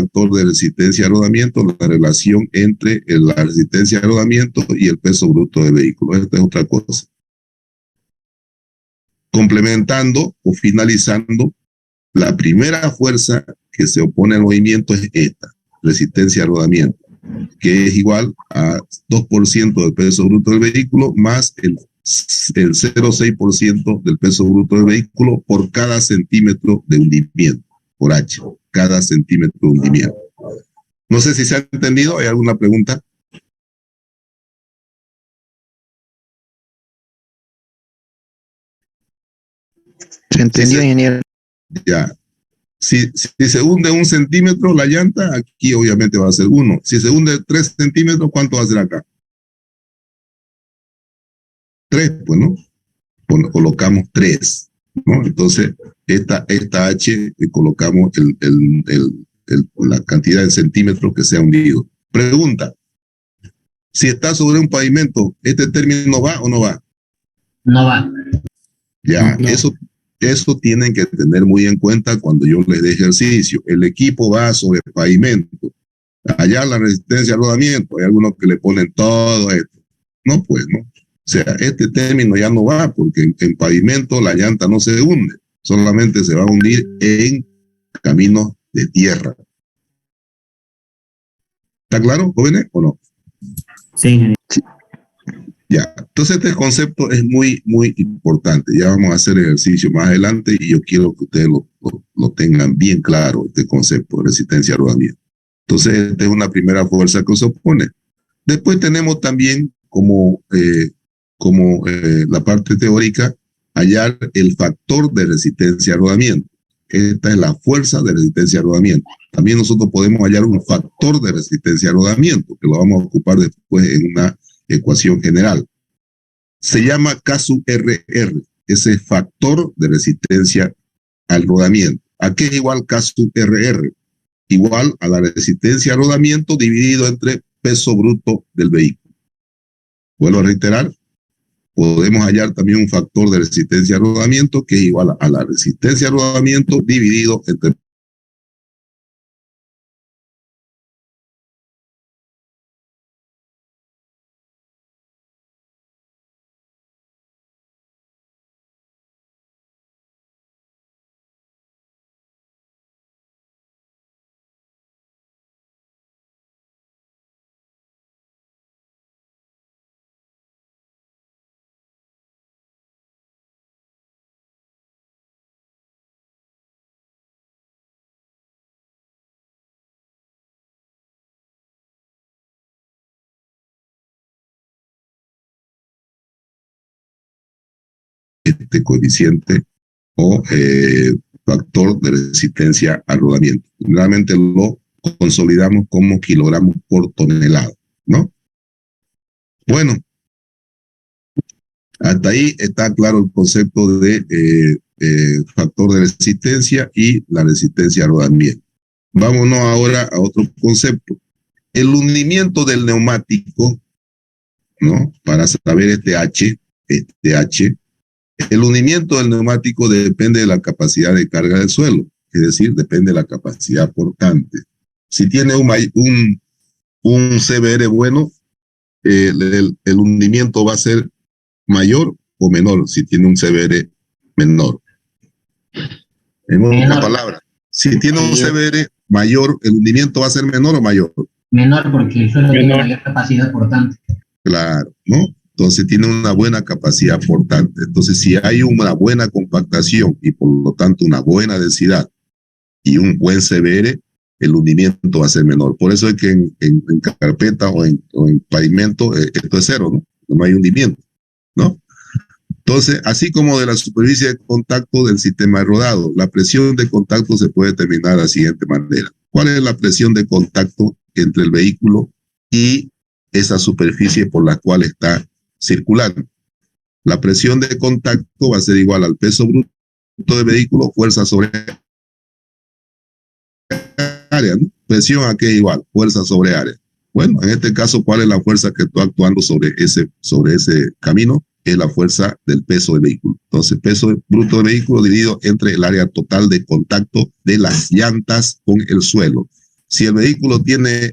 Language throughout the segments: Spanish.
factor de resistencia a rodamiento, la relación entre la resistencia a rodamiento y el peso bruto del vehículo. Esta es otra cosa. Complementando o finalizando, la primera fuerza que se opone al movimiento es esta, resistencia a rodamiento, que es igual a 2% del peso bruto del vehículo más el 0,6% del peso bruto del vehículo por cada centímetro de hundimiento, por H, cada centímetro de hundimiento. No sé si se ha entendido, ¿hay alguna pregunta? Se entendió, ingeniero. Ya. Si se hunde 1 centímetro la llanta, aquí obviamente va a ser 1. Si se hunde 3 centímetros, ¿cuánto va a ser acá? 3, pues, ¿no? Colocamos 3, ¿no? Entonces, esta H colocamos la cantidad de centímetros que se ha hundido. Pregunta, si está sobre un pavimento, ¿este término va o no va? No va. Ya, no. Eso tienen que tener muy en cuenta cuando yo les dé ejercicio. El equipo va sobre pavimento. Allá la resistencia al rodamiento, hay algunos que le ponen todo esto. No, pues, ¿no? O sea, este término ya no va porque en pavimento la llanta no se hunde, solamente se va a hundir en caminos de tierra. ¿Está claro, jóvenes, o no? Sí. Ya, entonces este concepto es muy, muy importante. Ya vamos a hacer ejercicio más adelante y yo quiero que ustedes lo tengan bien claro, este concepto de resistencia al rodamiento. Entonces, esta es una primera fuerza que se opone. Después tenemos también como la parte teórica, hallar el factor de resistencia al rodamiento. Esta es la fuerza de resistencia al rodamiento. También nosotros podemos hallar un factor de resistencia al rodamiento, que lo vamos a ocupar después en una ecuación general. Se llama K sub RR, ese factor de resistencia al rodamiento. ¿A qué es igual K sub RR? Igual a la resistencia al rodamiento dividido entre peso bruto del vehículo. Vuelvo a reiterar, podemos hallar también un factor de resistencia al rodamiento que es igual a la resistencia al rodamiento dividido entre este coeficiente o factor de resistencia al rodamiento. Generalmente lo consolidamos como kilogramos por tonelada, ¿no? Bueno, hasta ahí está claro el concepto de factor de resistencia y la resistencia al rodamiento. Vámonos ahora a otro concepto. El hundimiento del neumático, ¿no? Para saber este H, el hundimiento del neumático depende de la capacidad de carga del suelo, es decir, depende de la capacidad portante. Si tiene un CBR bueno, el hundimiento va a ser mayor o menor si tiene un CBR menor. En otras palabras, si tiene un CBR mayor, ¿el hundimiento va a ser menor o mayor? Menor porque el suelo tiene mayor capacidad portante. Claro, ¿no? Entonces tiene una buena capacidad portante. Entonces, si hay una buena compactación y por lo tanto una buena densidad y un buen CBR, el hundimiento va a ser menor. Por eso es que en carpeta o en pavimento esto es cero, ¿no? No hay hundimiento, ¿no? Entonces, así como de la superficie de contacto del sistema de rodado, la presión de contacto se puede determinar de la siguiente manera. ¿Cuál es la presión de contacto entre el vehículo y esa superficie por la cual está circulando? La presión de contacto va a ser igual al peso bruto del vehículo, fuerza sobre área, ¿no? Presión aquí es igual, fuerza sobre área. Bueno, en este caso, ¿cuál es la fuerza que está actuando sobre ese camino? Es la fuerza del peso del vehículo. Entonces, peso bruto del vehículo dividido entre el área total de contacto de las llantas con el suelo. Si el vehículo tiene,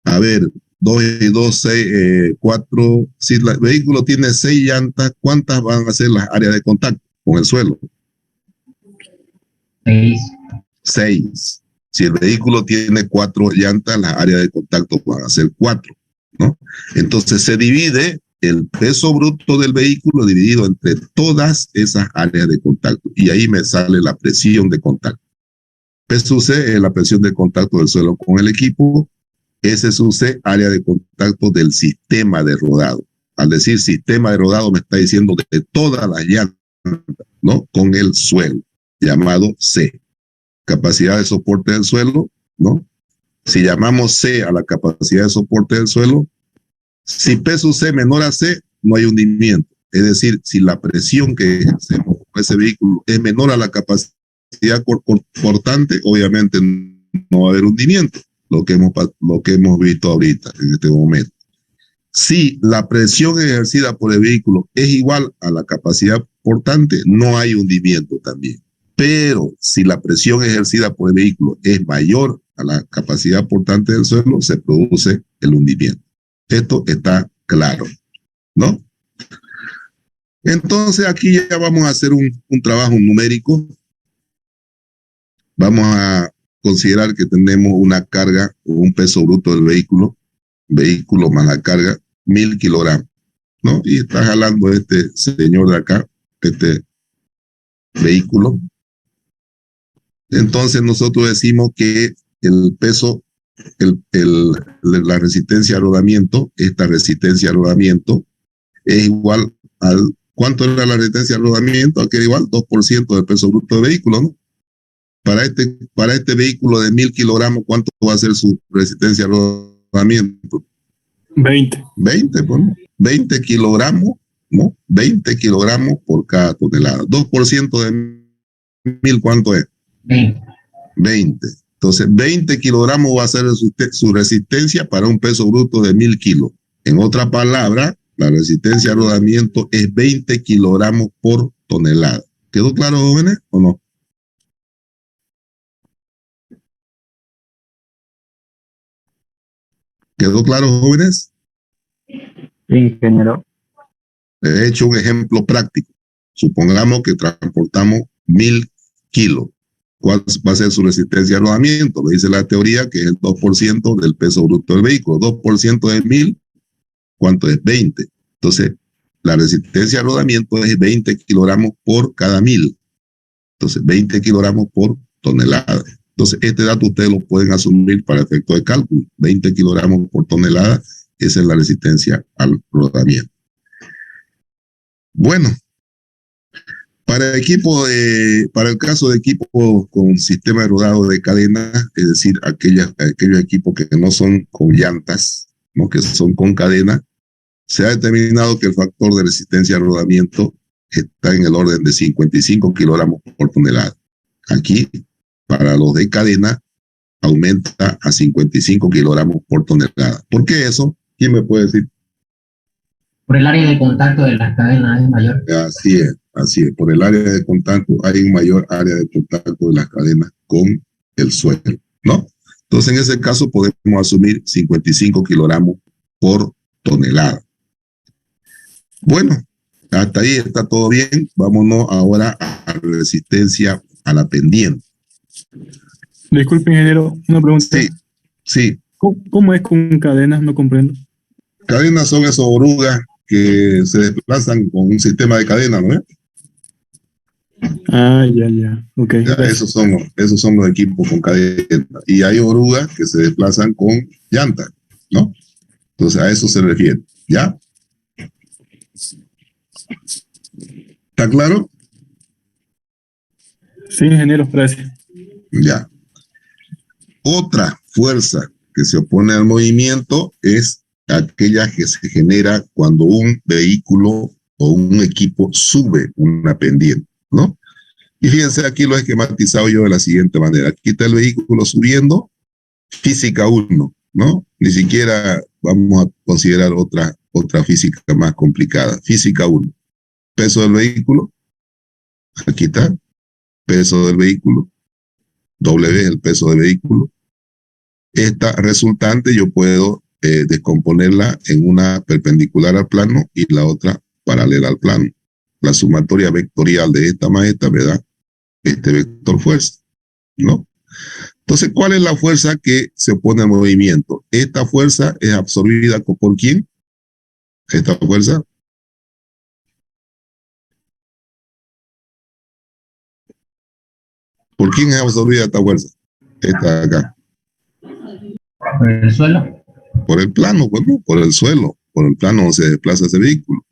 a ver, 2 y 2, 6, 4, si el vehículo tiene 6 llantas, ¿cuántas van a ser las áreas de contacto con el suelo? 6. 6. Si el vehículo tiene 4 llantas, las áreas de contacto van a ser 4, ¿no? Entonces se divide el peso bruto del vehículo dividido entre todas esas áreas de contacto. Y ahí me sale la presión de contacto. P sub C es la presión de contacto del suelo con el equipo. S sub C, área de contacto del sistema de rodado. Al decir sistema de rodado me está diciendo de todas las llantas, ¿no? Con el suelo, llamado C. Capacidad de soporte del suelo, ¿no? Si llamamos C a la capacidad de soporte del suelo, si P sub C menor a C, no hay hundimiento. Es decir, si la presión que ejercemos con ese vehículo es menor a la capacidad portante, obviamente no va a haber hundimiento, lo que hemos visto ahorita, en este momento. Si la presión ejercida por el vehículo es igual a la capacidad portante, no hay hundimiento también. Pero si la presión ejercida por el vehículo es mayor a la capacidad portante del suelo, se produce el hundimiento. Esto está claro, ¿no? Entonces aquí ya vamos a hacer un trabajo numérico. Vamos a considerar que tenemos una carga o un peso bruto del vehículo más la carga, 1000 kilogramos, ¿no? Y está jalando este señor de acá, este vehículo. Entonces nosotros decimos que el peso, la resistencia a rodamiento, esta resistencia a rodamiento es igual al, ¿cuánto era la resistencia a rodamiento? Aquí era igual 2% del peso bruto del vehículo, ¿no? Para este vehículo de 1000 kilogramos, ¿cuánto va a ser su resistencia a rodamiento? 20. 20, bueno, 20 kilogramos, ¿no? 20 kilogramos por cada tonelada. 2% de 1000, ¿cuánto es? 20. 20. Entonces, 20 kilogramos va a ser su resistencia para un peso bruto de 1000 kilos. En otra palabra, la resistencia a rodamiento es 20 kilogramos por tonelada. ¿Quedó claro, jóvenes, o no? ¿Quedó claro, jóvenes? Sí, ingeniero. He hecho un ejemplo práctico. Supongamos que transportamos 1000 kilos. ¿Cuál va a ser su resistencia a rodamiento? Me dice la teoría que es el 2% del peso bruto del vehículo. 2% de 1000, ¿cuánto es? 20. Entonces, la resistencia a rodamiento es 20 kilogramos por cada 1000. Entonces, 20 kilogramos por tonelada. Entonces, este dato ustedes lo pueden asumir para efecto de cálculo. 20 kilogramos por tonelada, esa es la resistencia al rodamiento. Bueno, para el caso de equipos con sistema de rodado de cadena, es decir, aquellos equipos que no son con llantas, ¿no? Que son con cadena, se ha determinado que el factor de resistencia al rodamiento está en el orden de 55 kilogramos por tonelada. Aquí, para los de cadena, aumenta a 55 kilogramos por tonelada. ¿Por qué eso? ¿Quién me puede decir? Por el área de contacto de las cadenas es mayor. Así es, así es. Por el área de contacto hay un mayor área de contacto de las cadenas con el suelo, ¿no? Entonces, en ese caso podemos asumir 55 kilogramos por tonelada. Bueno, hasta ahí está todo bien. Vámonos ahora a la resistencia a la pendiente. Disculpe, ingeniero, una pregunta. Sí, sí. ¿Cómo es con cadenas? No comprendo. Cadenas son esas orugas que se desplazan con un sistema de cadena, ¿no? Ah, ya. Ok. Ya, esos son los equipos con cadena. Y hay orugas que se desplazan con llantas, ¿no? Entonces a eso se refiere, ¿ya? ¿Está claro? Sí, ingeniero, gracias. Ya. Otra fuerza que se opone al movimiento es aquella que se genera cuando un vehículo o un equipo sube una pendiente, ¿no? Y fíjense, aquí lo he esquematizado yo de la siguiente manera. Aquí está el vehículo subiendo, física 1, ¿no? Ni siquiera vamos a considerar otra física más complicada. Física 1. Peso del vehículo. Aquí está. Peso del vehículo. W es el peso del vehículo. esta resultante yo puedo descomponerla en una perpendicular al plano y la otra paralela al plano. La sumatoria vectorial de esta más esta me da este vector fuerza, ¿no? Entonces, ¿cuál es la fuerza que se opone al movimiento? Esta fuerza es absorbida ¿por quién? Esta fuerza. ¿Por quién es absorbida esta fuerza? Esta de acá. ¿Por el suelo? Por el plano, pues, ¿no? Por el suelo, por el plano donde se desplaza ese vehículo.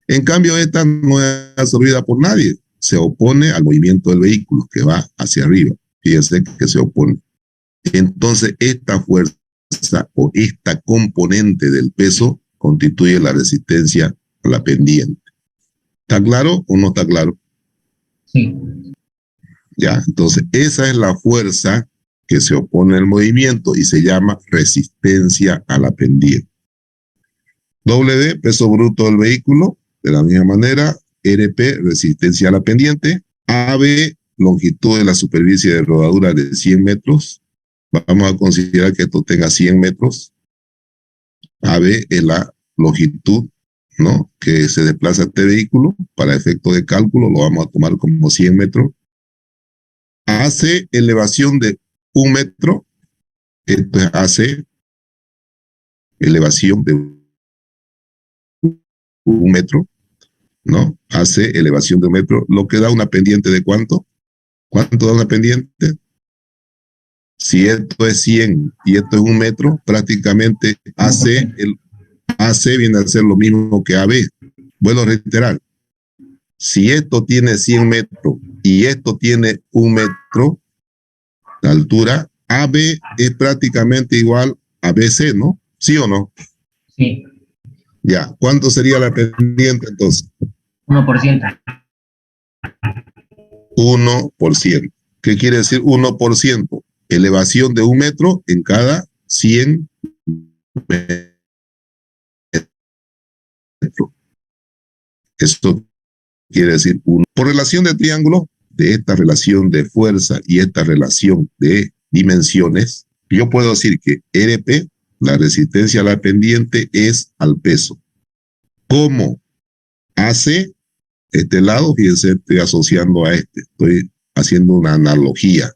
En cambio, esta no es absorbida por nadie. Se opone al movimiento del vehículo que va hacia arriba. Fíjense que se opone. Entonces, esta fuerza o esta componente del peso constituye la resistencia a la pendiente. ¿Está claro o no está claro? Sí. Ya, entonces esa es la fuerza que se opone al movimiento y se llama resistencia a la pendiente. W, peso bruto del vehículo, de la misma manera. RP, resistencia a la pendiente. AB, longitud de la superficie de rodadura de 100 metros. Vamos a considerar que esto tenga 100 metros. AB es la longitud, ¿no?, que se desplaza este vehículo. Para efecto de cálculo lo vamos a tomar como 100 metros. AC, elevación de 1 metro. Esto es AC, elevación de 1 metro, ¿no? AC, elevación de 1 metro, lo que da una pendiente de ¿cuánto? ¿Cuánto da una pendiente? Si esto es 100 y esto es 1 metro, prácticamente AC viene a ser lo mismo que AB. Vuelvo a reiterar. Si esto tiene 100 metros y esto tiene 1 metro de altura, AB es prácticamente igual a BC, ¿no? ¿Sí o no? Sí. Ya. ¿Cuánto sería la pendiente entonces? 1%. 1%. ¿Qué quiere decir 1%? Elevación de 1 metro en cada 100 metros. Esto quiere decir 1. Por relación de triángulo, de esta relación de fuerza y esta relación de dimensiones, yo puedo decir que RP, la resistencia a la pendiente, es al peso. Como AC, este lado, fíjense, estoy asociando a este, estoy haciendo una analogía.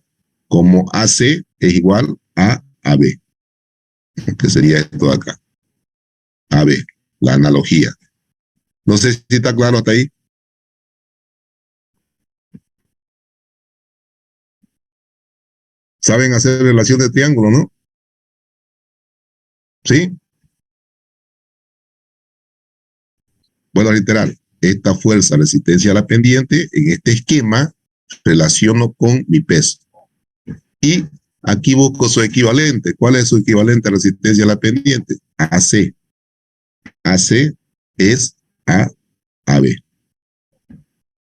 Como AC es igual a AB, que sería esto de acá. AB, la analogía. No sé si está claro hasta ahí. ¿Saben hacer relación de triángulo, no? ¿Sí? Bueno, literal, esta fuerza, resistencia a la pendiente, en este esquema, relaciono con mi peso. Y aquí busco su equivalente. ¿Cuál es su equivalente a resistencia a la pendiente? AC. AC es a AB.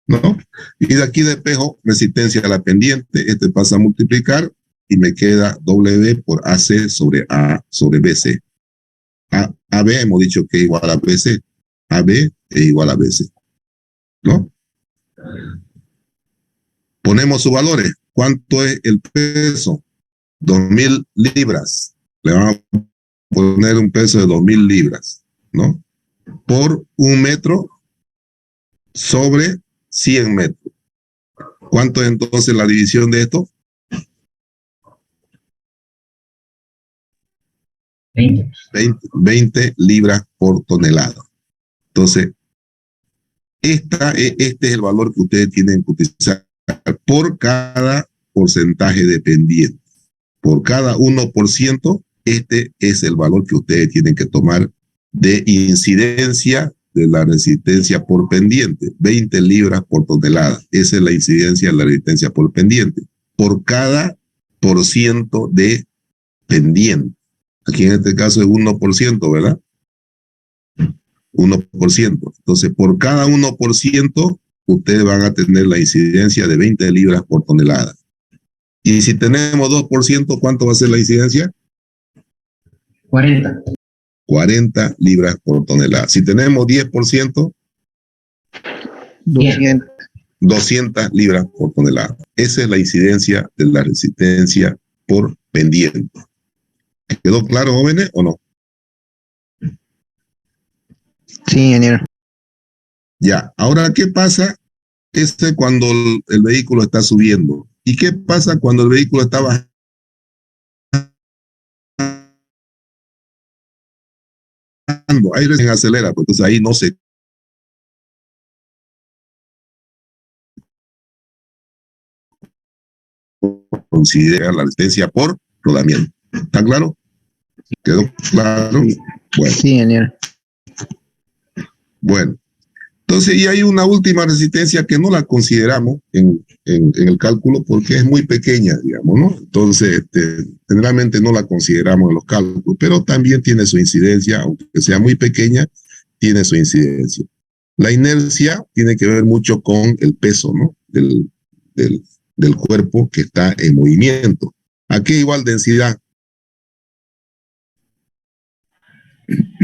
¿No? Y de aquí despejo resistencia a la pendiente. Este pasa a multiplicar y me queda W por AC sobre A sobre BC. AB hemos dicho que es igual a BC. AB es igual a BC. ¿No? Ponemos sus valores. ¿Cuánto es el peso? 2.000 libras. Le van a poner un peso de 2.000 libras, ¿no? Por 1 metro sobre 100 metros. ¿Cuánto es entonces la división de esto? 20 libras por tonelada. Entonces, este es el valor que ustedes tienen que utilizar por cada porcentaje dependiente. Por cada 1%, este es el valor que ustedes tienen que tomar de incidencia de la resistencia por pendiente. 20 libras por tonelada. Esa es la incidencia de la resistencia por pendiente. Por cada % de pendiente. Aquí en este caso es 1%, ¿verdad? 1%. Entonces, por cada 1%, ustedes van a tener la incidencia de 20 libras por tonelada. Y si tenemos 2%, ¿cuánto va a ser la incidencia? 40. 40 libras por tonelada. Si tenemos 10%, 200 libras por tonelada. Esa es la incidencia de la resistencia por pendiente. ¿Ok? ¿Quedó claro, jóvenes, o no? Sí, ingeniero. Ya, ahora, ¿qué pasa cuando el vehículo está subiendo? ¿Y qué pasa cuando el vehículo está bajando? Ahí recién acelera, pues entonces ahí no se considera la resistencia por rodamiento. ¿Está claro? ¿Quedó claro? Bueno, Sí, ingeniero. bueno. Entonces, y hay una última resistencia que no la consideramos en el cálculo porque es muy pequeña, digamos, ¿no? Entonces, generalmente no la consideramos en los cálculos, pero también tiene su incidencia, aunque sea muy pequeña, tiene su incidencia. La inercia tiene que ver mucho con el peso, ¿no? Del cuerpo que está en movimiento. Aquí igual densidad,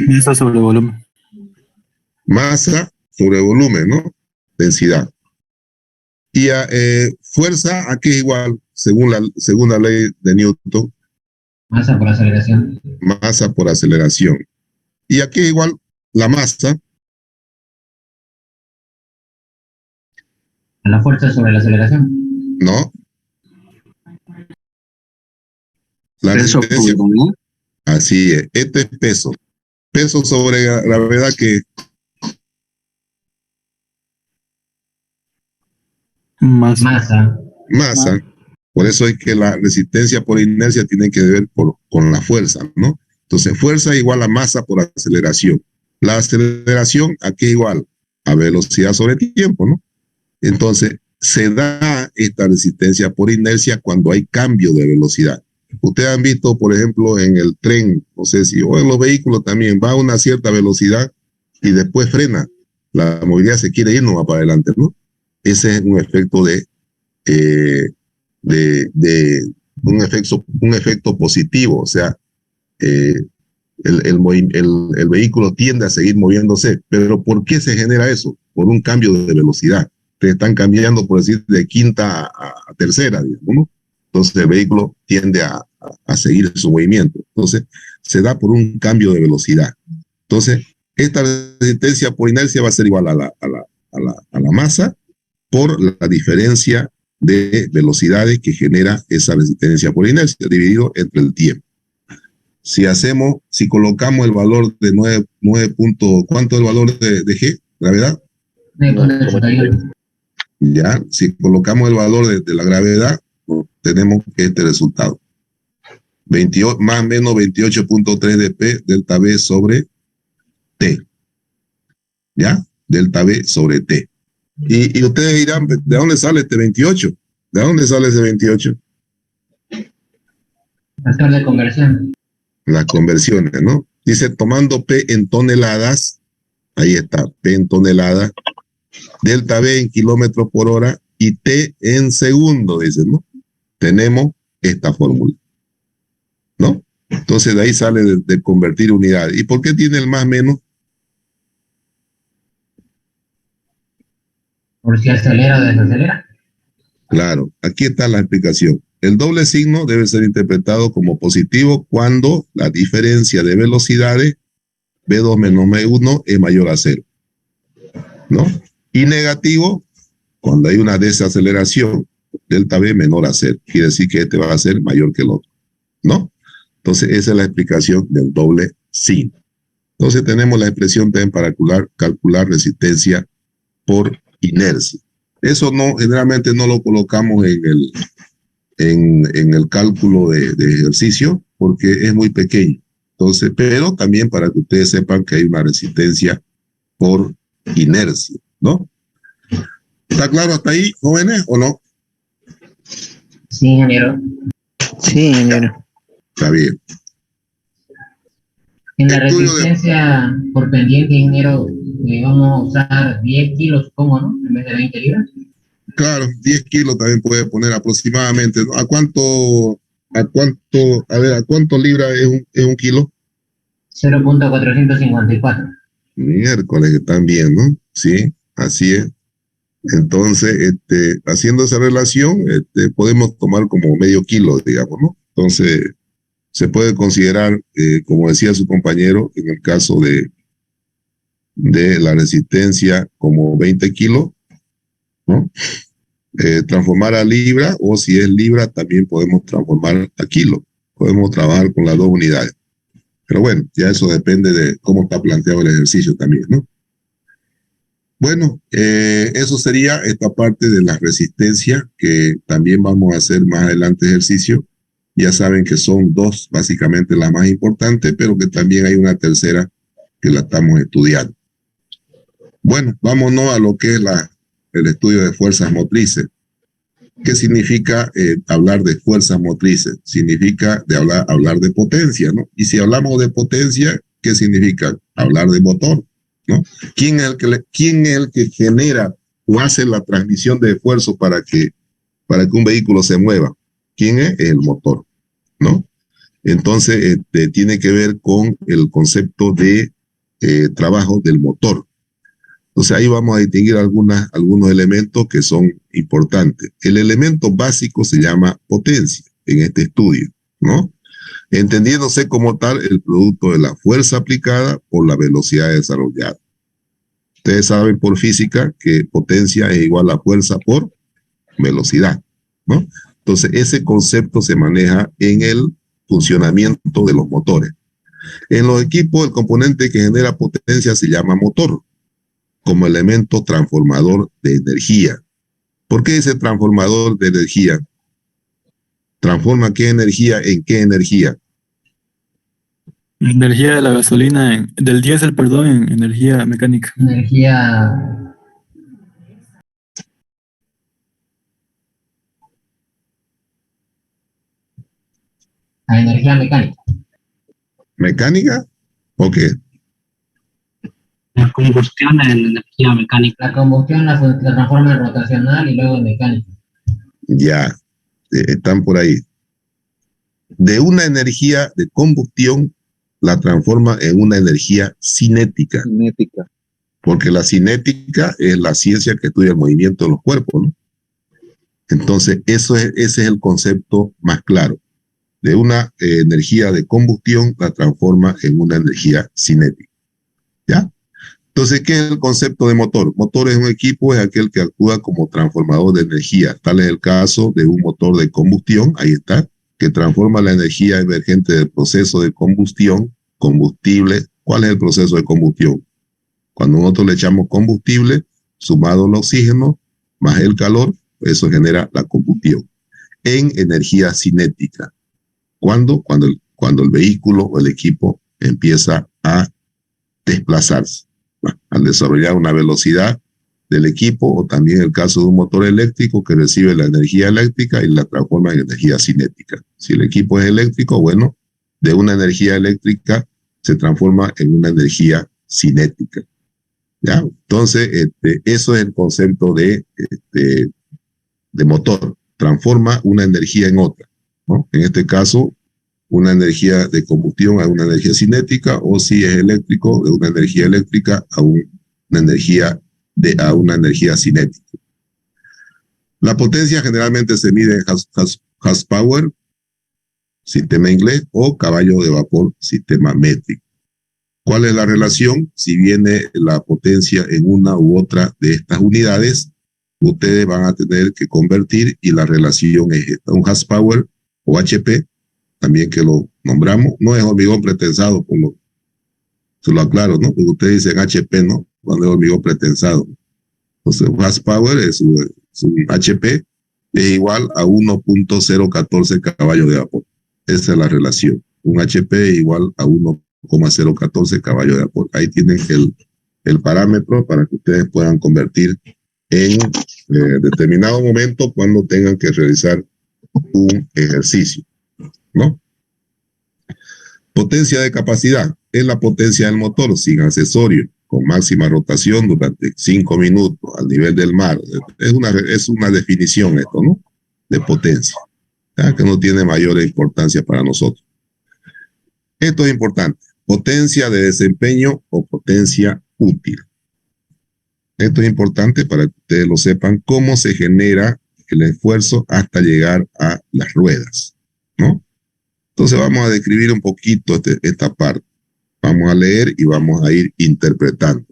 Masa sobre volumen. masa sobre volumen, ¿no? Densidad. Y fuerza, aquí igual, según la ley de Newton, Masa por aceleración. masa por aceleración. Y aquí igual, la masa, A la fuerza sobre la aceleración. ¿no? La Peso resistencia, por volumen. así es. Este es peso. Peso sobre gravedad que Masa. Masa. masa. Por eso es que la resistencia por inercia tiene que ver con la fuerza, ¿no? Entonces, fuerza igual a masa por aceleración. La aceleración aquí igual a velocidad sobre tiempo, ¿no? Entonces, se da esta resistencia por inercia cuando hay cambio de velocidad. Ustedes han visto, por ejemplo, en el tren, no sé si, o en los vehículos también, va a una cierta velocidad y después frena. La movilidad se quiere ir nomás para adelante, ¿no? Ese es un efecto eh, de un efecto positivo, o sea, eh, el vehículo tiende a seguir moviéndose. Pero ¿por qué se genera eso? Por un cambio de velocidad. Te están cambiando, por decir, de quinta a tercera, digamos, ¿no? Entonces el vehículo tiende a seguir su movimiento. Entonces se da por un cambio de velocidad. Entonces, esta resistencia por inercia va a ser igual a la masa por la diferencia de velocidades que genera esa resistencia por inercia, dividido entre el tiempo. Si colocamos el valor de 9 ¿cuánto es el valor de G? ¿Gravedad? 9.81. Ya, si colocamos el valor de la gravedad, tenemos este resultado. 28, más o menos 28.3 de P delta V sobre T. ¿Ya? Delta V sobre T. Y ustedes dirán, ¿de dónde sale este 28? ¿De dónde sale ese 28? Factor de conversión. Las conversiones, ¿no? Dice, tomando P en toneladas, ahí está, P en toneladas, delta V en kilómetros por hora y T en segundo, dice, ¿no? Tenemos esta fórmula, ¿no? Entonces de ahí sale de convertir unidades. ¿Y por qué tiene el más menos? Por si acelera o desacelera. Claro, aquí está la explicación. El doble signo debe ser interpretado como positivo cuando la diferencia de velocidades V2 menos V1 es mayor a cero, ¿no? Y negativo cuando hay una desaceleración, delta V menor a cero. Quiere decir que este va a ser mayor que el otro, ¿no? Entonces, esa es la explicación del doble signo. Entonces, tenemos la expresión también para calcular resistencia por inercia. Eso no, generalmente no lo colocamos en el cálculo de ejercicio porque es muy pequeño. Entonces, pero también para que ustedes sepan que hay una resistencia por inercia, ¿no? ¿Está claro hasta ahí, jóvenes, o no? Sí, ingeniero. Sí, ingeniero. Está bien. En la Estudio de, resistencia por pendiente, ingeniero, vamos a usar 10 kilos, supongo, ¿no? En vez de 20 libras. claro, 10 kilos también puede poner aproximadamente, ¿no? ¿A cuánto libra es un kilo? 0.454. Miércoles, están bien, ¿no? Sí, así es. Entonces, haciendo esa relación, podemos tomar como medio kilo, digamos, ¿no? Entonces, Se puede considerar, como decía su compañero, en el caso de la resistencia como 20 kilos, ¿no? Transformar a libra, o si es libra, también podemos transformar a kilo. Podemos trabajar con las dos unidades. Pero bueno, ya eso depende de cómo está planteado el ejercicio también, ¿no? Bueno, eso sería esta parte de la resistencia, que también vamos a hacer más adelante ejercicio. Ya saben que son dos, básicamente las más importantes, pero que también hay una tercera que la estamos estudiando. Bueno, vámonos a lo que es el estudio de fuerzas motrices. ¿Qué significa hablar de fuerzas motrices? Significa hablar de potencia, ¿no? Y si hablamos de potencia, ¿qué significa? Hablar de motor, ¿no? ¿Quién es el que genera o hace la transmisión de esfuerzo para que un vehículo se mueva? ¿Quién es? El motor, ¿no? Entonces, tiene que ver con el concepto de trabajo del motor. Entonces ahí vamos a distinguir algunos elementos que son importantes. El elemento básico se llama potencia en este estudio, ¿no? Entendiéndose como tal el producto de la fuerza aplicada por la velocidad desarrollada. Ustedes saben por física que potencia es igual a fuerza por velocidad, ¿no? Entonces ese concepto se maneja en el funcionamiento de los motores. En los equipos, el componente que genera potencia se llama motor, como elemento transformador de energía. ¿Por qué ese transformador de energía? ¿Transforma qué energía en qué energía? Energía de la gasolina, del diésel, perdón, en energía mecánica. Energía mecánica. ¿Mecánica? ¿O qué? La combustión en energía mecánica. La combustión la transforma en rotacional y luego en mecánica. Ya, están por ahí. De una energía de combustión la transforma en una energía cinética. Porque la cinética es la ciencia que estudia el movimiento de los cuerpos, ¿no? Entonces, ese es el concepto más claro. De una energía de combustión la transforma en una energía cinética. ¿Ya? Entonces, ¿qué es el concepto de motor? Motor es un equipo, es aquel que actúa como transformador de energía. Tal es el caso de un motor de combustión, ahí está, que transforma la energía emergente del proceso de combustión, combustible. ¿Cuál es el proceso de combustión? Cuando nosotros le echamos combustible, sumado el oxígeno, más el calor, eso genera la combustión en energía cinética. ¿Cuándo? Cuando el vehículo o el equipo empieza a desplazarse, al desarrollar una velocidad del equipo, o también el caso de un motor eléctrico que recibe la energía eléctrica y la transforma en energía cinética. Si el equipo es eléctrico, bueno, de una energía eléctrica se transforma en una energía cinética. ¿Ya? Entonces, eso es el concepto de motor. Transforma una energía en otra, ¿no? En este caso, una energía de combustión a una energía cinética, o si es eléctrico, de una energía eléctrica a una energía cinética. La potencia generalmente se mide en horsepower, sistema inglés, o caballo de vapor, sistema métrico. ¿Cuál es la relación? Si viene la potencia en una u otra de estas unidades, ustedes van a tener que convertir, y la relación es esta. Un horsepower o HP, también que lo nombramos, no es hormigón pretensado, se lo aclaro, ¿no? Porque ustedes dicen HP, ¿no? Cuando es hormigón pretensado. Entonces, horsepower es un HP, es igual a 1.014 caballos de vapor. Esa es la relación. Un HP es igual a 1.014 caballos de vapor. Ahí tienen el parámetro para que ustedes puedan convertir en determinado momento cuando tengan que realizar un ejercicio, ¿no? Potencia de capacidad es la potencia del motor sin accesorio, con máxima rotación durante 5 minutos al nivel del mar. Es una definición esto, ¿no? De potencia, ¿ya? Que no tiene mayor importancia para nosotros. Esto es importante. Potencia de desempeño o potencia útil. Esto es importante para que ustedes lo sepan, cómo se genera el esfuerzo hasta llegar a las ruedas, ¿no? Entonces vamos a describir un poquito esta parte. Vamos a leer y vamos a ir interpretando.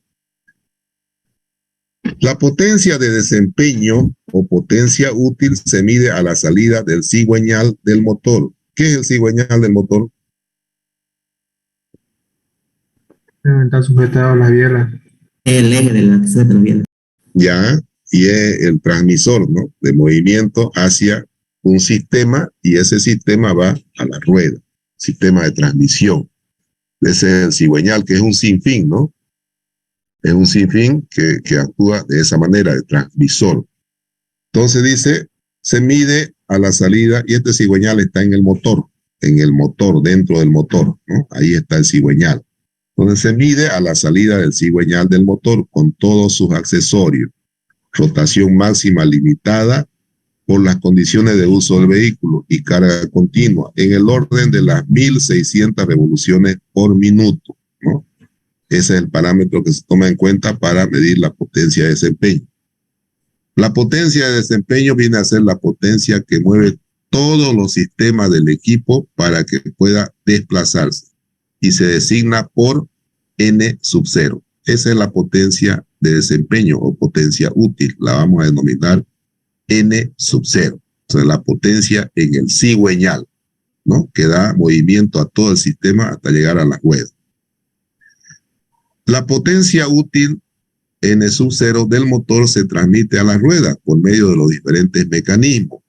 La potencia de desempeño o potencia útil se mide a la salida del cigüeñal del motor. ¿Qué es el cigüeñal del motor? Está sujetado a la biela. El eje de la que suelta la biela. Ya, y es el transmisor, ¿no? De movimiento hacia un sistema, y ese sistema va a la rueda, sistema de transmisión. Ese es el cigüeñal, que es un sinfín, ¿no? Es un sinfín que actúa de esa manera, de transmisor. Entonces dice, se mide a la salida, y este cigüeñal está en el motor, dentro del motor, ¿no? Ahí está el cigüeñal. Entonces se mide a la salida del cigüeñal del motor con todos sus accesorios. Rotación máxima limitada por las condiciones de uso del vehículo y carga continua en el orden de las 1600 revoluciones por minuto, ¿no? Ese es el parámetro que se toma en cuenta para medir la potencia de desempeño. La potencia de desempeño viene a ser la potencia que mueve todos los sistemas del equipo para que pueda desplazarse y se designa por N sub 0. Esa es la potencia de desempeño o potencia útil. La vamos a denominar N sub 0. O sea, la potencia en el cigüeñal, ¿no? Que da movimiento a todo el sistema hasta llegar a la rueda. La potencia útil N sub 0 del motor se transmite a la rueda por medio de los diferentes mecanismos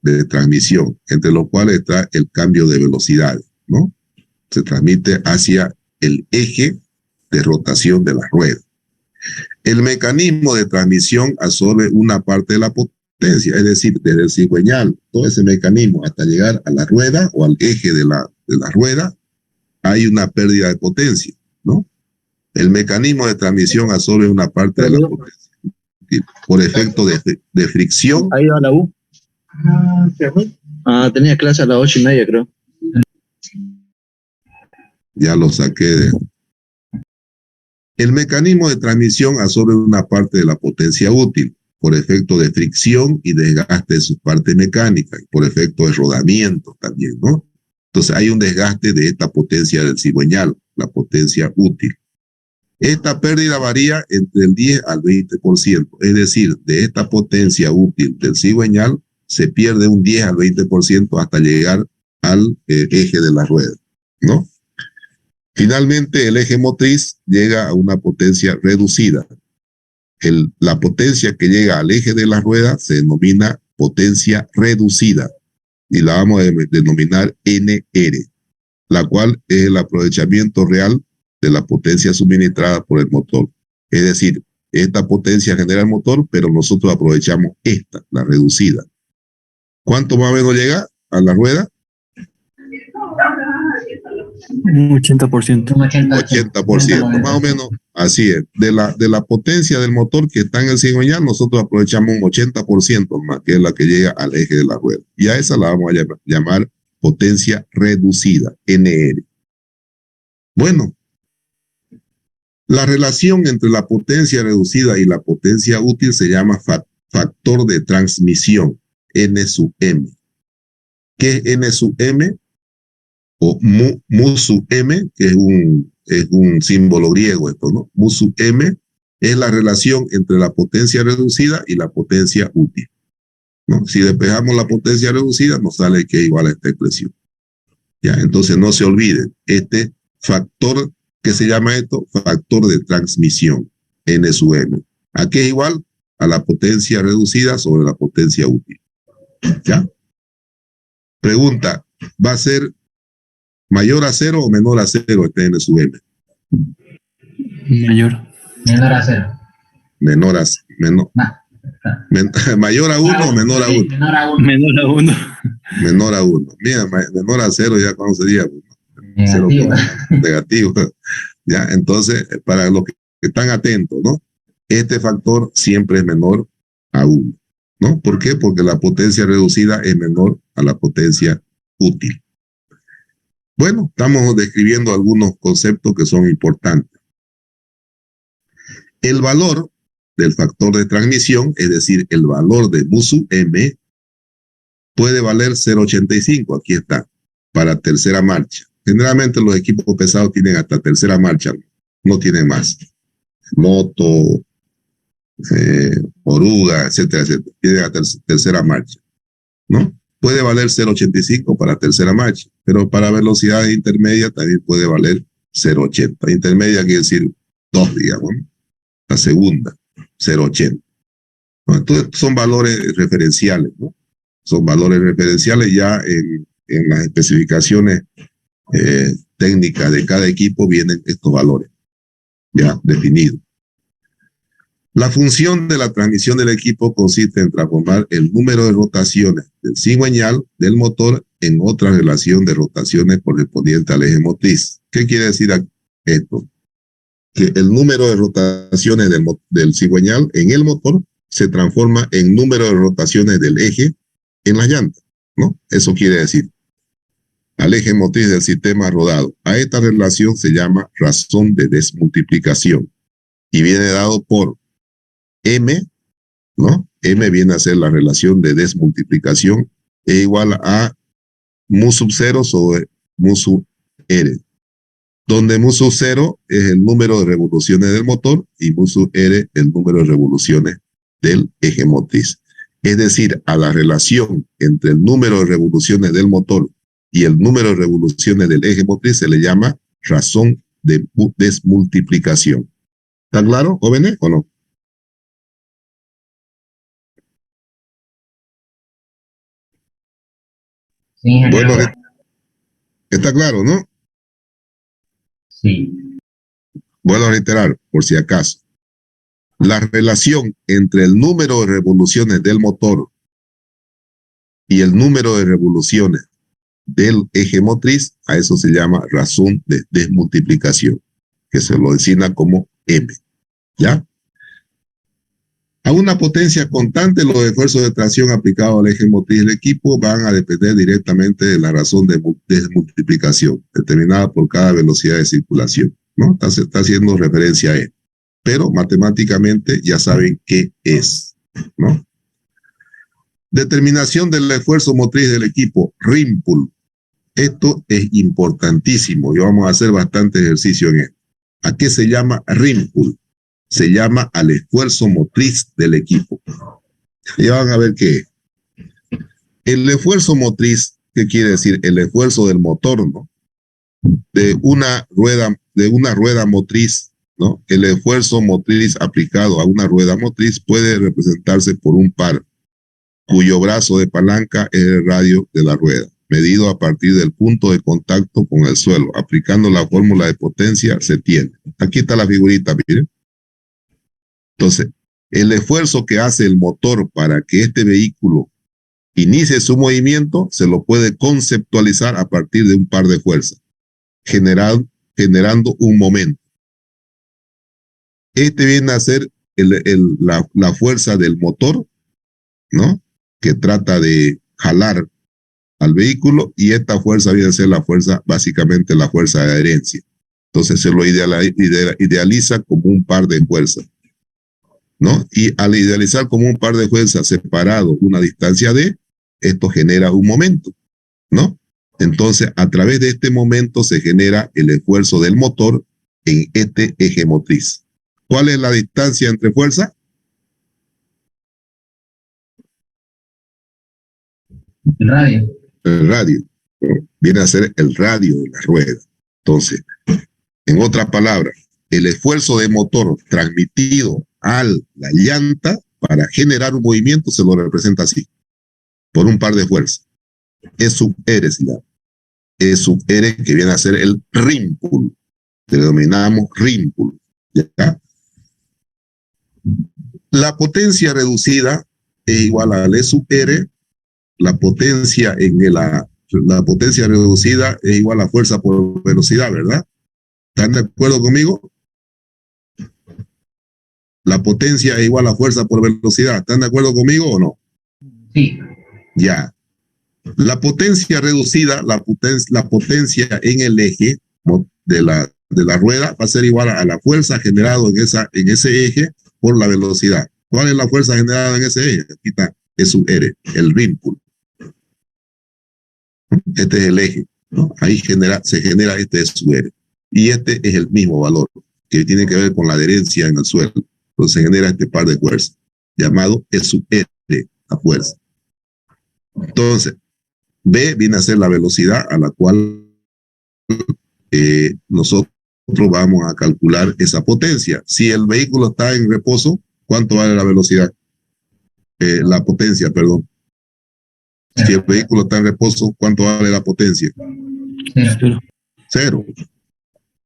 de transmisión, entre los cuales está el cambio de velocidad, ¿no? Se transmite hacia el eje de rotación de la rueda. El mecanismo de transmisión absorbe una parte de la potencia, es decir, desde el cigüeñal, todo ese mecanismo hasta llegar a la rueda o al eje de la rueda, hay una pérdida de potencia, ¿no? El mecanismo de transmisión absorbe una parte de la potencia por efecto de fricción. ¿Ha ido a la U? Tenía clase a las 8:30, creo. Ya lo saqué. El mecanismo de transmisión absorbe una parte de la potencia útil por efecto de fricción y desgaste de sus partes mecánicas, y por efecto de rodamiento también, ¿no? Entonces hay un desgaste de esta potencia del cigüeñal, la potencia útil. Esta pérdida varía entre el 10 al 20%, es decir, de esta potencia útil del cigüeñal se pierde un 10 al 20% hasta llegar al eje de la rueda, ¿no? Finalmente, el eje motriz llega a una potencia reducida. La potencia que llega al eje de la rueda se denomina potencia reducida y la vamos a denominar NR, la cual es el aprovechamiento real de la potencia suministrada por el motor. Es decir, esta potencia genera el motor, pero nosotros aprovechamos esta, la reducida. ¿Cuánto más o menos llega a la rueda? Un 80%. Un 80%. 80%, más o menos, así es. De la potencia del motor que está en el cigüeñal, nosotros aprovechamos un 80% más, que es la que llega al eje de la rueda. Y a esa la vamos a llamar potencia reducida, NR. Bueno, la relación entre la potencia reducida y la potencia útil se llama factor de transmisión, N sub M. ¿Qué es N sub M? O mu sub M, que es un símbolo griego esto, ¿no? Mu sub M es la relación entre la potencia reducida y la potencia útil, ¿no? Si despejamos la potencia reducida, nos sale que es igual a esta expresión. Ya, entonces no se olviden, este factor, ¿qué se llama esto? Factor de transmisión, N sub M. ¿A qué es igual? A la potencia reducida sobre la potencia útil. ¿Ya? Pregunta, ¿va a ser mayor a 0 o menor a 0 este N sub M? Mayor. Menor a 0. Menor a, mayor a 1 o menor a 1. Menor a 1. Menor a 1. Menor a 1. Mira, menor a 0 ya cuando sería Negativo. 0, negativo. Ya, entonces, para los que están atentos, ¿no? Este factor siempre es menor a 1, ¿no? ¿Por qué? Porque la potencia reducida es menor a la potencia útil. Bueno, estamos describiendo algunos conceptos que son importantes. El valor del factor de transmisión, es decir, el valor de mu sub M, puede valer 0,85, aquí está. para tercera marcha. Generalmente los equipos pesados tienen hasta tercera marcha, no tienen más. Moto, oruga, etcétera, etcétera. Tienen hasta tercera marcha, ¿no? Puede valer 0.85 para tercera marcha, pero para velocidades intermedias también puede valer 0.80. Intermedia quiere decir 2, digamos, ¿no? La segunda, 0.80. ¿No? Entonces son valores referenciales, ¿no? Son valores referenciales ya en las especificaciones técnicas de cada equipo vienen estos valores ya definidos. La función de la transmisión del equipo consiste en transformar el número de rotaciones del cigüeñal del motor en otra relación de rotaciones correspondiente al eje motriz. ¿Qué quiere decir esto? Que el número de rotaciones del cigüeñal en el motor se transforma en número de rotaciones del eje en las llantas, ¿no? Eso quiere decir al eje motriz del sistema rodado. A esta relación se llama razón de desmultiplicación y viene dado por M, ¿no? M viene a ser la relación de desmultiplicación, es igual a mu sub 0 sobre mu sub R, donde mu sub 0 es el número de revoluciones del motor y mu sub R el número de revoluciones del eje motriz. Es decir, a la relación entre el número de revoluciones del motor y el número de revoluciones del eje motriz se le llama razón de desmultiplicación. ¿Está claro, jóvenes, o no? Sí, ingeniero. Bueno, está claro, ¿no? Sí. Vuelvo a reiterar, por si acaso. La relación entre el número de revoluciones del motor y el número de revoluciones del eje motriz, a eso se llama razón de desmultiplicación, que se lo designa como M. ¿Ya? A una potencia constante, los esfuerzos de tracción aplicados al eje motriz del equipo van a depender directamente de la razón de desmultiplicación, determinada por cada velocidad de circulación, ¿no? Está haciendo referencia a él. Pero matemáticamente ya saben qué es, ¿no? Determinación del esfuerzo motriz del equipo, RIMPUL. Esto es importantísimo y vamos a hacer bastante ejercicio en esto. ¿A qué se llama RIMPUL? Se llama al esfuerzo motriz del equipo. Ya van a ver qué es. El esfuerzo motriz, ¿qué quiere decir? El esfuerzo del motor, ¿no? De una rueda motriz, ¿no? El esfuerzo motriz aplicado a una rueda motriz puede representarse por un par cuyo brazo de palanca es el radio de la rueda, medido a partir del punto de contacto con el suelo. Aplicando la fórmula de potencia se tiene. Aquí está la figurita, miren. Entonces, el esfuerzo que hace el motor para que este vehículo inicie su movimiento se lo puede conceptualizar a partir de un par de fuerzas, generando un momento. Este viene a ser la fuerza del motor, ¿no? Que trata de jalar al vehículo, y esta fuerza viene a ser la fuerza, básicamente la fuerza de adherencia. Entonces se lo idealiza como un par de fuerzas, ¿no? Y al idealizar como un par de fuerzas separado una distancia d, esto genera un momento, ¿no? Entonces, a través de este momento se genera el esfuerzo del motor en este eje motriz. ¿Cuál es la distancia entre fuerzas? El radio. El radio. Viene a ser el radio de la rueda. Entonces, en otras palabras, el esfuerzo de motor transmitido a la llanta para generar un movimiento se lo representa así, por un par de fuerzas. E sub R se llama. E sub R, que viene a ser el RIMPUL. Que le denominamos RIMPUL. ¿Ya? La potencia reducida es igual a E sub R. La potencia la potencia reducida es igual a fuerza por velocidad, ¿verdad? ¿Están de acuerdo conmigo? La potencia es igual a fuerza por velocidad. ¿Están de acuerdo conmigo o no? Sí. Ya. La potencia reducida, la potencia en el eje de la rueda va a ser igual a la fuerza generada en ese eje por la velocidad. ¿Cuál es la fuerza generada en ese eje? Aquí está, es su R, el RIMPUL. Este es el eje. ¿no? Ahí se genera este SUR. Y este es el mismo valor, que tiene que ver con la adherencia en el suelo. Entonces se genera este par de fuerzas, llamado SUR, a fuerza. Entonces, B viene a ser la velocidad a la cual nosotros vamos a calcular esa potencia. Si el vehículo está en reposo, ¿cuánto vale la velocidad? La potencia, perdón. Si el vehículo está en reposo, ¿cuánto vale la potencia? Cero. Cero.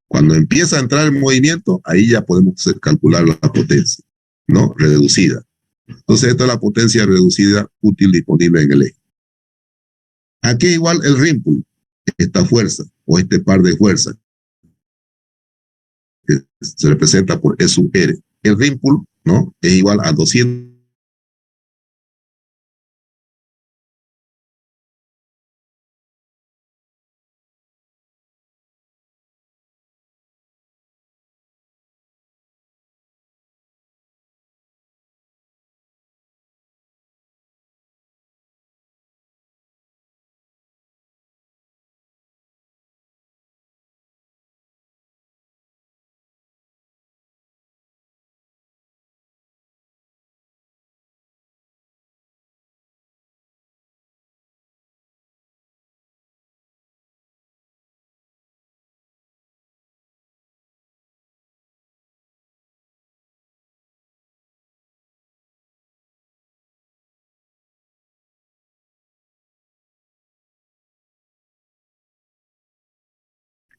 Cuando empieza a entrar en movimiento, ahí ya podemos calcular la potencia, ¿no? Reducida. Entonces, esta es la potencia reducida útil disponible en el eje. Aquí igual el rímpulo, esta fuerza o este par de fuerzas, que se representa por E sub R. El rímpulo, ¿no? Es igual a 200.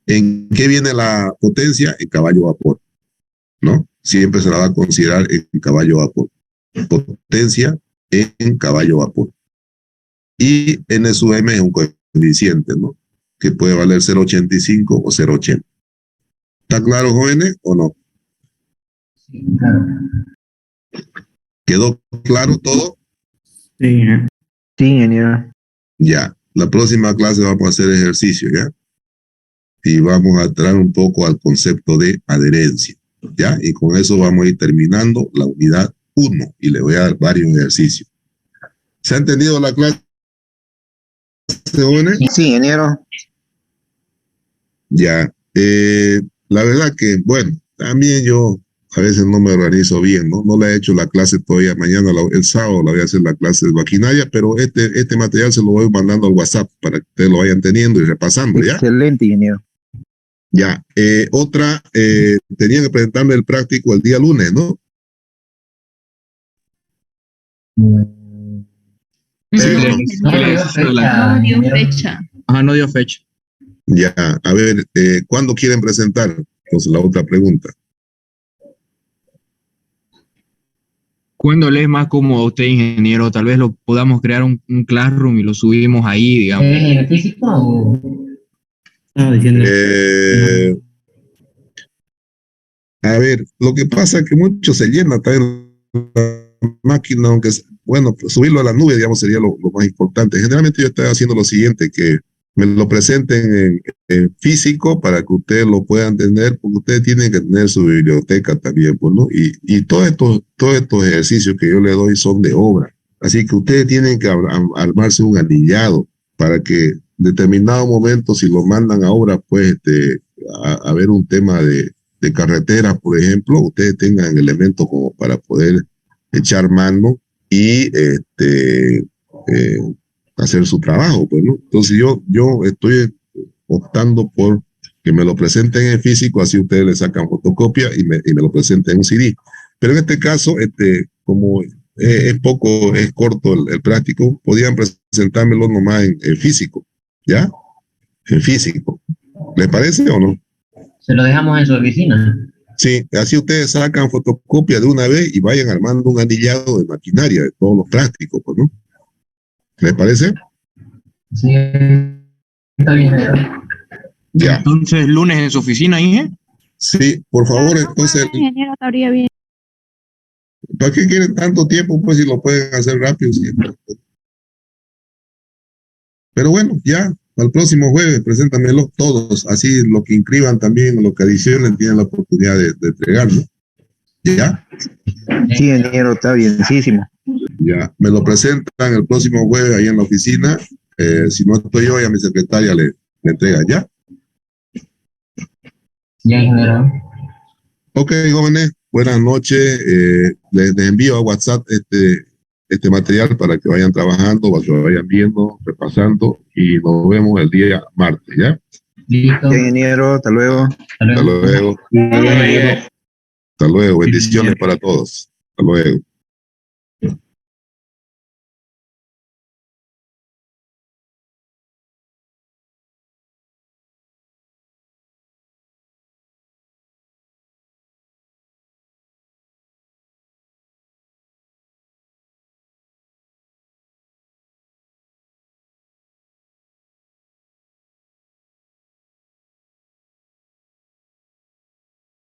¿En qué viene la potencia? En caballo vapor, ¿no? Siempre se la va a considerar en caballo vapor. Potencia en caballo vapor. Y N sub M es un coeficiente, ¿no? Que puede valer 0,85 o 0,80. ¿Está claro, jóvenes, o no? Sí, claro. ¿Quedó claro todo? Sí, sí, ingeniero. Ya. La próxima clase vamos a hacer ejercicio, ¿ya? Y vamos a entrar un poco al concepto de adherencia, ¿ya? Y con eso vamos a ir terminando la unidad 1 y le voy a dar varios ejercicios. ¿Se ha entendido la clase, jóvenes? Sí, ingeniero. Ya. La verdad que, bueno, también yo a veces no me organizo bien, ¿no? No le he hecho la clase todavía. Mañana, el sábado, la voy a hacer la clase de maquinaria, pero este material se lo voy mandando al WhatsApp para que ustedes lo vayan teniendo y repasando, ¿ya? Excelente, ingeniero. Ya. Otra, tenía que presentarme el práctico el día lunes, ¿no? ¿Sí o no? No dio fecha. Ajá, no dio fecha. Ya, a ver, ¿cuándo quieren presentar? Entonces, la otra pregunta. ¿Cuándo le es más cómodo a usted, ingeniero? Tal vez lo podamos crear un classroom y lo subimos ahí, digamos. ¿En el físico o...? Estaba diciendo. A ver, lo que pasa es que mucho se llena también la máquina, aunque, bueno, pues subirlo a la nube, digamos, sería lo más importante. Generalmente yo estoy haciendo lo siguiente, que me lo presenten en físico para que ustedes lo puedan tener, porque ustedes tienen que tener su biblioteca también, pues, ¿no? Y todos estos ejercicios que yo les doy son de obra. Así que ustedes tienen que armarse un anillado para que en determinado momento, si lo mandan a obra, pues, a ver un tema de carretera, por ejemplo, ustedes tengan elementos como para poder echar mano y hacer su trabajo, pues, ¿no? Entonces yo estoy optando por que me lo presenten en físico, así ustedes le sacan fotocopia y me lo presenten en un CD. Pero en este caso, como es corto el práctico, podían presentármelo nomás en físico, ¿ya? En físico. ¿Les parece o no? Se lo dejamos en su oficina. Sí, así ustedes sacan fotocopia de una vez y vayan armando un anillado de maquinaria de todos los plásticos, pues, ¿no? ¿Les parece? Sí, está bien. Ya. Entonces, lunes en su oficina, Inge. Sí, por favor, entonces, Ingeniero, estaría bien. ¿para qué quieren tanto tiempo? Pues si lo pueden hacer rápido siempre. Pero bueno, ya, al próximo jueves, preséntamelos todos, así lo que inscriban también, lo que adicionen, tienen la oportunidad de entregarlo. ¿Ya? Sí, ingeniero, está bienísimo. Ya, me lo presentan el próximo jueves ahí en la oficina. Si no estoy yo, ya mi secretaria le me entrega ya. Ya, ingeniero. Ok, jóvenes, buenas noches. Les envío a WhatsApp este material para que vayan trabajando, para que vayan viendo, repasando y nos vemos el día martes, ¿ya? Listo. Bien, ingeniero, hasta luego. Hasta luego. Hasta luego. Hasta luego. Bendiciones para todos. Hasta luego.